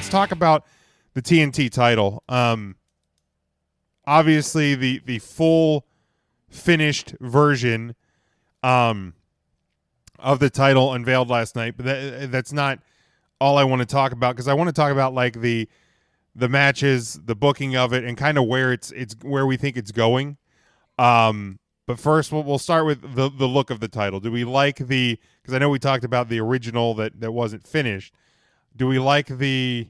let's talk about the TNT title. Obviously the full finished version of the title unveiled last night, but that's not all I want to talk about, because I want to talk about like the matches, the booking of it, and kind of where it's where we think it's going. But first, we'll start with the look of the title. Do we like the? Because I know we talked about the original that wasn't finished. Do we like the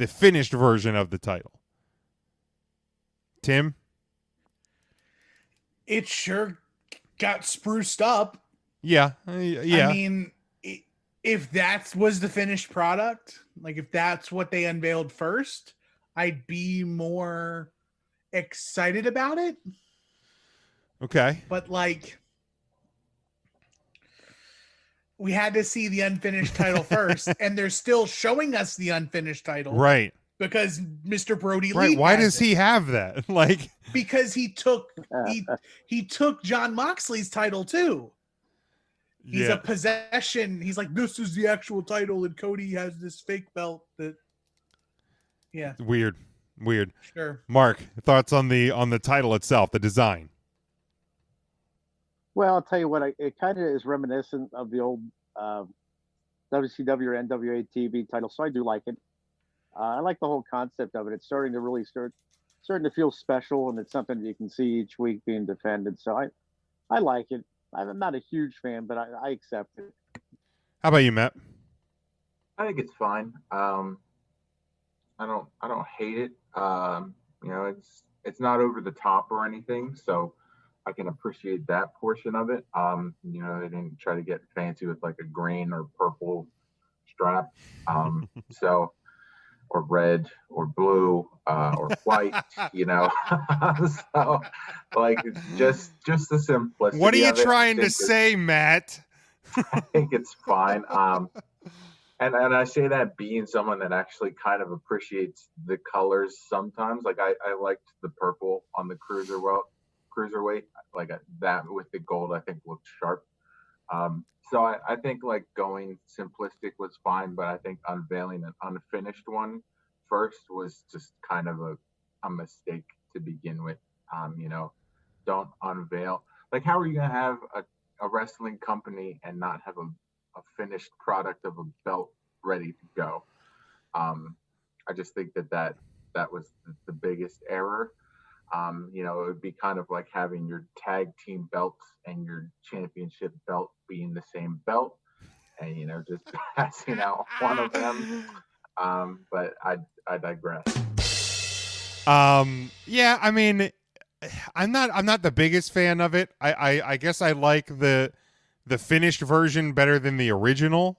finished version of the title? Tim? It sure got spruced up. Yeah. I mean, if that was the finished product, like if that's what they unveiled first, I'd be more excited about it. Okay. But like, we had to see the unfinished title first, and they're still showing us the unfinished title. Right. Because Mr. Brody Lee. Right. Why does he have that? Like, because he took John Moxley's title too. He's a possession. He's like, this is the actual title, and Cody has this fake belt that. Yeah. Weird. Sure. Mark, thoughts on the title itself, the design? Well, I'll tell you what, it kind of is reminiscent of the old WCW or NWA TV title, so I do like it. I like the whole concept of it. It's starting to feel special, and it's something that you can see each week being defended. So I like it. I'm not a huge fan, but I accept it. How about you, Matt? I think it's fine. I don't hate it. It's not over the top or anything, so I can appreciate that portion of it. They didn't try to get fancy with like a green or purple strap. Or red or blue or white, so like it's just the simplicity. What are you trying to say, Matt? I think it's fine. And I say that being someone that actually kind of appreciates the colors sometimes. Like I liked the purple on the cruiserweight, like that with the gold, I think looked sharp. So I think like going simplistic was fine, but I think unveiling an unfinished one first was just kind of a mistake to begin with. Don't unveil. Like, how are you going to have a wrestling company and not have a finished product of a belt ready to go? I just think that was the biggest error. It would be kind of like having your tag team belts and your championship belt being the same belt, and just passing out one of them. But I digress. Yeah, I mean, I'm not the biggest fan of it. I guess I like the finished version better than the original.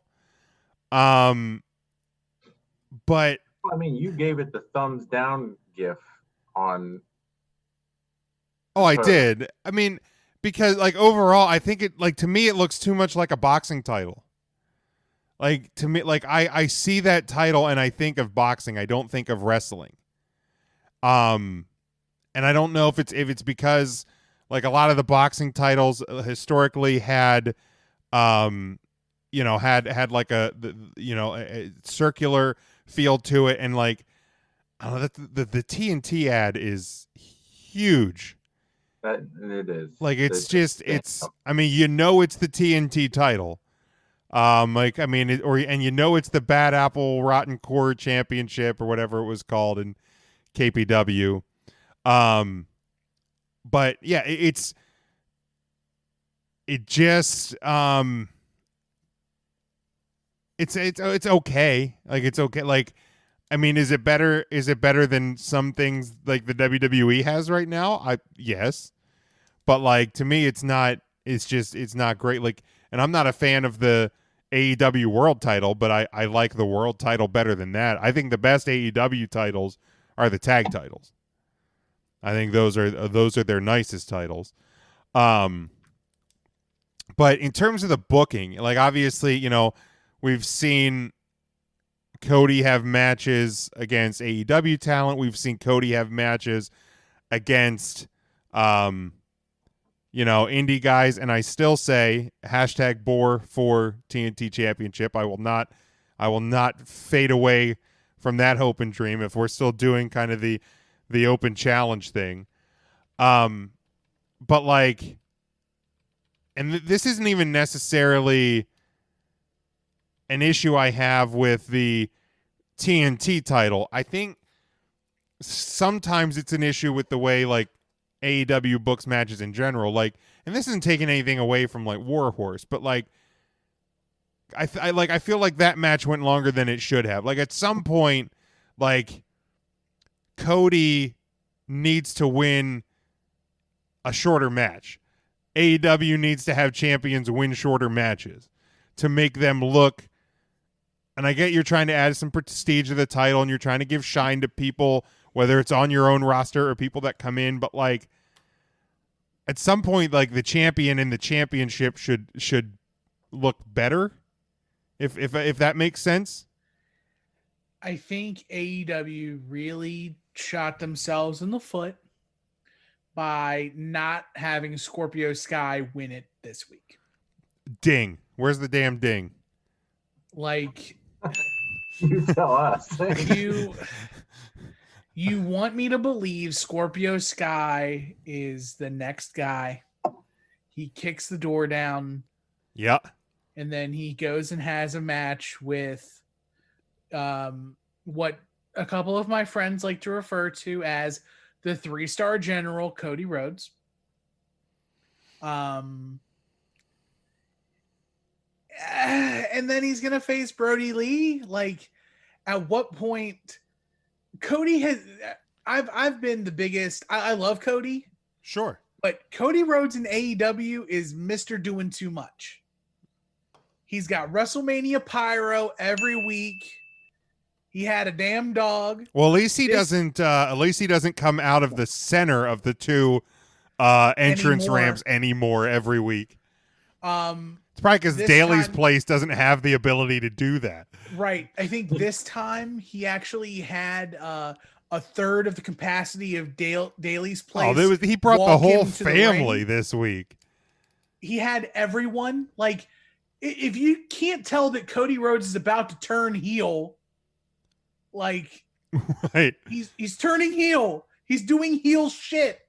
But I mean, you gave it the thumbs down gif on. Oh, I did. I mean, because like overall, I think it, like, to me it looks too much like a boxing title. Like, to me, like I see that title and I think of boxing. I don't think of wrestling. And I don't know if it's because like a lot of the boxing titles historically had had like a circular feel to it, and like I don't know, the TNT ad is huge. That it is. Like it's I mean, it's the TNT title. And it's the Bad Apple Rotten Core Championship or whatever it was called in KPW. But yeah, it's okay. Like, it's okay. Like, I mean, is it better than some things like the WWE has right now? Yes. But like, to me, it's not great. Like, and I'm not a fan of the AEW World title, but I like the World title better than that. I think the best AEW titles are the tag titles. I think those are their nicest titles. But in terms of the booking, like, obviously, we've seen Cody have matches against AEW talent. We've seen Cody have matches against indie guys, and I still say #Boar for TNT Championship. I will not I will not fade away from that hope and dream if we're still doing kind of the open challenge thing. But like, and this isn't even necessarily an issue I have with the TNT title. I think sometimes it's an issue with the way like AEW books matches in general. Like, and this isn't taking anything away from like Warhorse, but like, I feel like that match went longer than it should have. Like at some point, like Cody needs to win a shorter match. AEW needs to have champions win shorter matches to make them look. And I get you're trying to add some prestige to the title and you're trying to give shine to people, whether it's on your own roster or people that come in. But like at some point, like the champion in the championship should look better. If that makes sense. I think AEW really shot themselves in the foot by not having Scorpio Sky win it this week. Ding. Where's the damn ding? Like, You tell us. you want me to believe Scorpio Sky is the next guy. He kicks the door down. Yeah. And then he goes and has a match with what a couple of my friends like to refer to as the 3-star general, Cody Rhodes. And then he's going to face Brody Lee. Like, at what point Cody has, I've been the biggest, I love Cody. Sure. But Cody Rhodes in AEW is Mr. Doing Too Much. He's got WrestleMania Pyro every week. He had a damn dog. Well, at least he doesn't. At least he doesn't come out of the center of the two entrance ramps anymore every week. It's probably because Daly's place doesn't have the ability to do that. Right. I think this time he actually had a third of the capacity of Daly's place. Oh, he brought the whole family this week. He had everyone. Like, if you can't tell that Cody Rhodes is about to turn heel, like, right, he's turning heel. He's doing heel shit.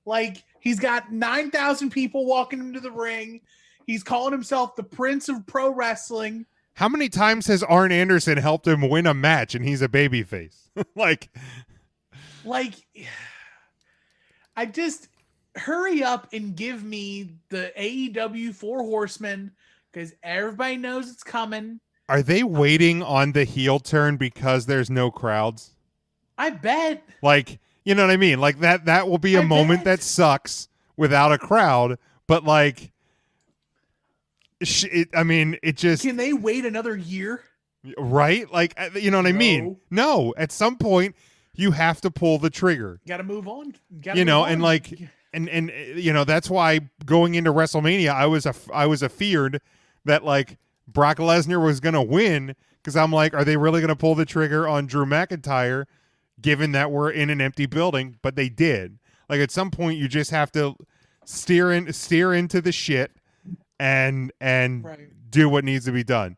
Like, he's got 9,000 people walking into the ring. He's calling himself the Prince of Pro Wrestling. How many times has Arn Anderson helped him win a match and he's a babyface? like, I just hurry up and give me the AEW 4 Horsemen because everybody knows it's coming. Are they waiting on the heel turn because there's no crowds? I bet. Like, you know what I mean? Like that will be a moment that sucks without a crowd, but like, it just... Can they wait another year? Right? Like, you know what I mean? No, at some point you have to pull the trigger. Got to move on. And like, and you know, that's why going into WrestleMania, I was afeared that like Brock Lesnar was going to win because I'm like, are they really going to pull the trigger on Drew McIntyre given that we're in an empty building? But they did. Like at some point you just have to steer into the shit and do what needs to be done.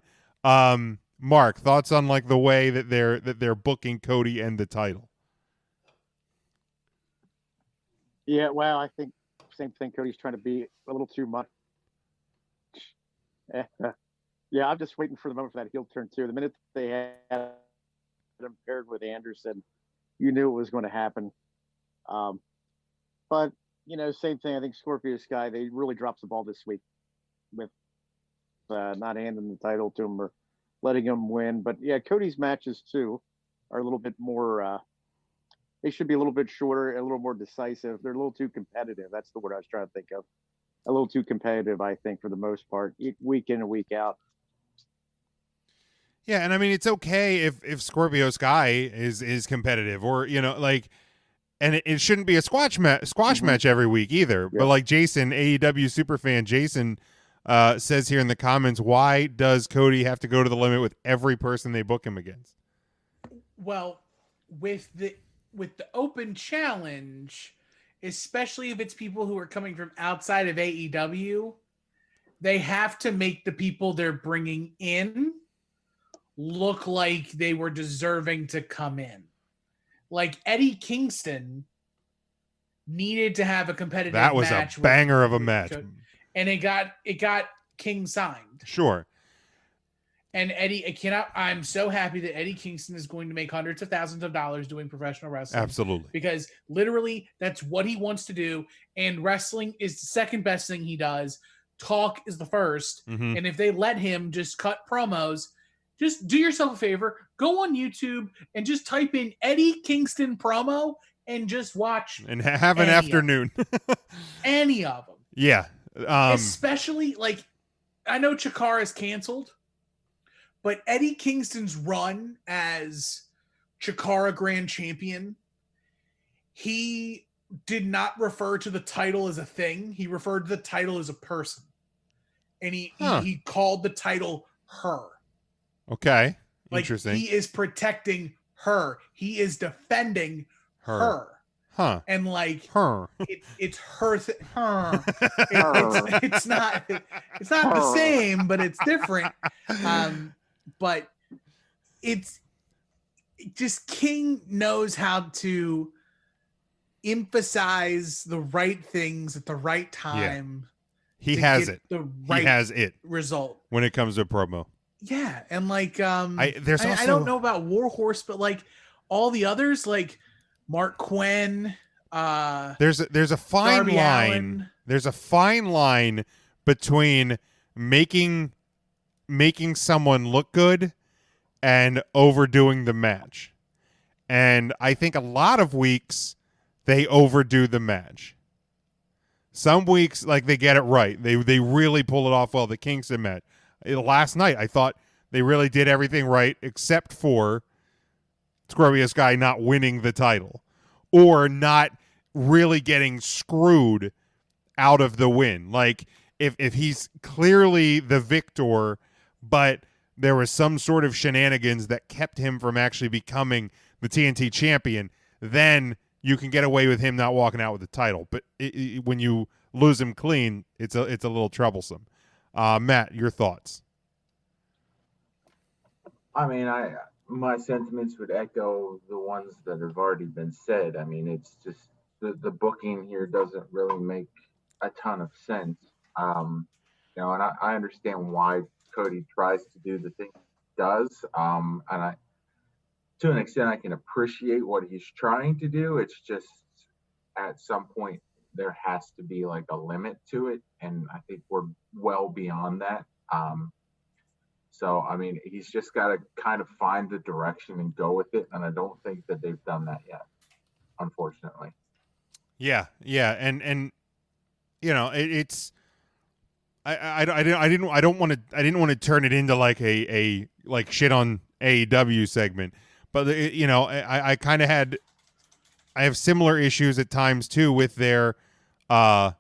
Mark, thoughts on like the way that they're booking Cody and the title? Yeah, well, I think same thing. Cody's trying to be a little too much. Yeah, I'm just waiting for the moment for that heel turn too. The minute they had him paired with Anderson, you knew it was going to happen. But you know, same thing. I think Scorpio Sky, they really drops the ball this week with not handing the title to him or letting him win. But yeah, Cody's matches too are a little bit more. They should be a little bit shorter, a little more decisive. They're a little too competitive. That's the word I was trying to think of. A little too competitive, I think, for the most part, week in and week out. Yeah, and I mean it's okay if Scorpio Sky is competitive, or you know, like, and it shouldn't be a squash match every week either. Yep. But like Jason, AEW superfan Jason, says here in the comments, why does Cody have to go to the limit with every person they book him against? Well, with the open challenge, especially if it's people who are coming from outside of AEW, they have to make the people they're bringing in look like they were deserving to come in. Like Eddie Kingston needed to have a competitive That was match a banger of a match. And it got King signed. Sure. And I'm so happy that Eddie Kingston is going to make hundreds of thousands of dollars doing professional wrestling. Absolutely. Because literally that's what he wants to do. And wrestling is the second best thing he does. Talk is the first. Mm-hmm. And if they let him just cut promos, just do yourself a favor, go on YouTube and just type in Eddie Kingston promo and just watch. And have an afternoon. Any of them. Yeah. Especially, like, I know Chikara is canceled. But Eddie Kingston's run as Chikara Grand Champion, he did not refer to the title as a thing. He referred to the title as a person. And he called the title her. Okay. Like, interesting. he is protecting her. He is defending her. Huh. And like her. It's her her. It's not the same, but it's different. But it's just King knows how to emphasize the right things at the right time. Yeah. He has it. He has it. Result when it comes to promo. Yeah, and like I don't know about Warhorse, but like all the others, like Mark Quinn. There's a fine Darby line. Allin. There's a fine line between making someone look good and overdoing the match. And I think a lot of weeks they overdo the match. Some weeks, like, they get it right. They really pull it off well. The Kingston match. Last night, I thought they really did everything right except for Scorpius Guy not winning the title or not really getting screwed out of the win. Like, if he's clearly the victor, but there was some sort of shenanigans that kept him from actually becoming the TNT champion, then you can get away with him not walking out with the title. But when you lose him clean, it's a little troublesome. Matt, your thoughts? I mean, my sentiments would echo the ones that have already been said. I mean, it's just the booking here doesn't really make a ton of sense. And I understand why Cody tries to do the thing he does. And to an extent, I can appreciate what he's trying to do. It's just at some point there has to be like a limit to it, and I think we're well beyond that. So I mean, he's just got to kind of find the direction and go with it, and I don't think that they've done that yet, unfortunately. Yeah, and it's. I didn't want to turn it into like a like shit on AEW segment, but I kind of I have similar issues at times too with their like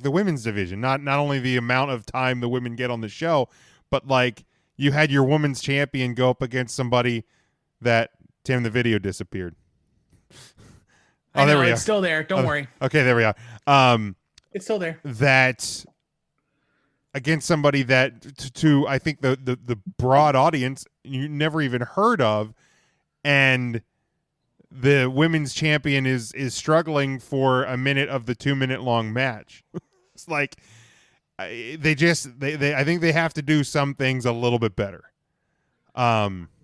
the women's division. Not only the amount of time the women get on the show, but like you had your women's champion go up against somebody that Tim, the video disappeared. Oh, there we are. It's still there. Don't worry. Okay, there we are. It's still there. That against somebody that to I think the broad audience you never even heard of, and the women's champion is struggling for a minute of the 2-minute long match. It's like I think they have to do some things a little bit better.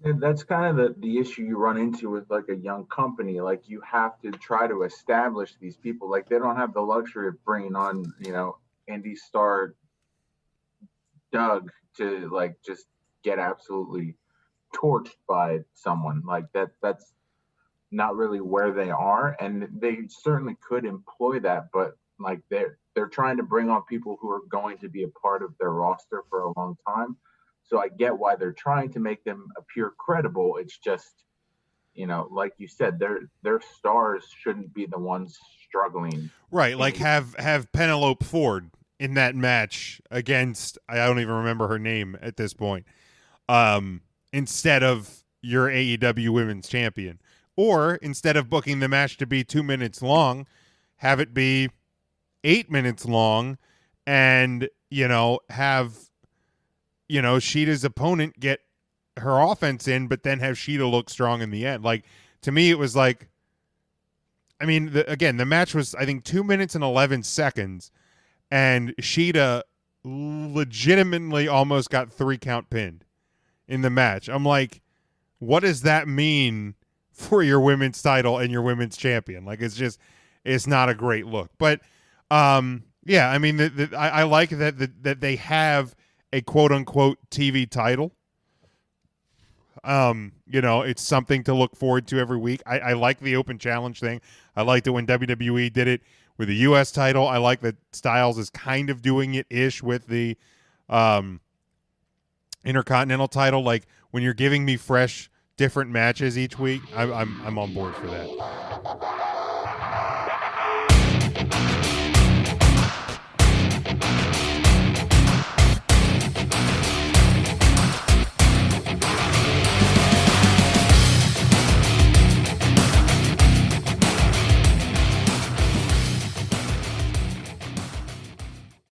That's kind of the issue you run into with like a young company. Like you have to try to establish these people. Like they don't have the luxury of bringing on, indie star Doug to like just get absolutely torched by someone like that. That's not really where they are, and they certainly could employ that, but like they're trying to bring on people who are going to be a part of their roster for a long time. So I get why they're trying to make them appear credible. It's just, like you said, their stars shouldn't be the ones struggling. Right, like have Penelope Ford in that match against, I don't even remember her name at this point, instead of your AEW Women's Champion. Or instead of booking the match to be 2 minutes long, have it be 8 minutes long and, have Sheeta's opponent get her offense in, but then have Sheeta look strong in the end. Like, to me, it was like, I mean, the match was, I think, 2 minutes and 11 seconds, and Sheeta legitimately almost got 3 count pinned in the match. I'm like, what does that mean for your women's title and your women's champion? Like, it's not a great look. But, yeah, I mean, I like that they have a quote unquote TV title. It's something to look forward to every week. I like the open challenge thing. I liked it when WWE did it with the U.S. title. I like that Styles is kind of doing it ish with the Intercontinental title. Like, when you're giving me fresh, different matches each week, I'm on board for that.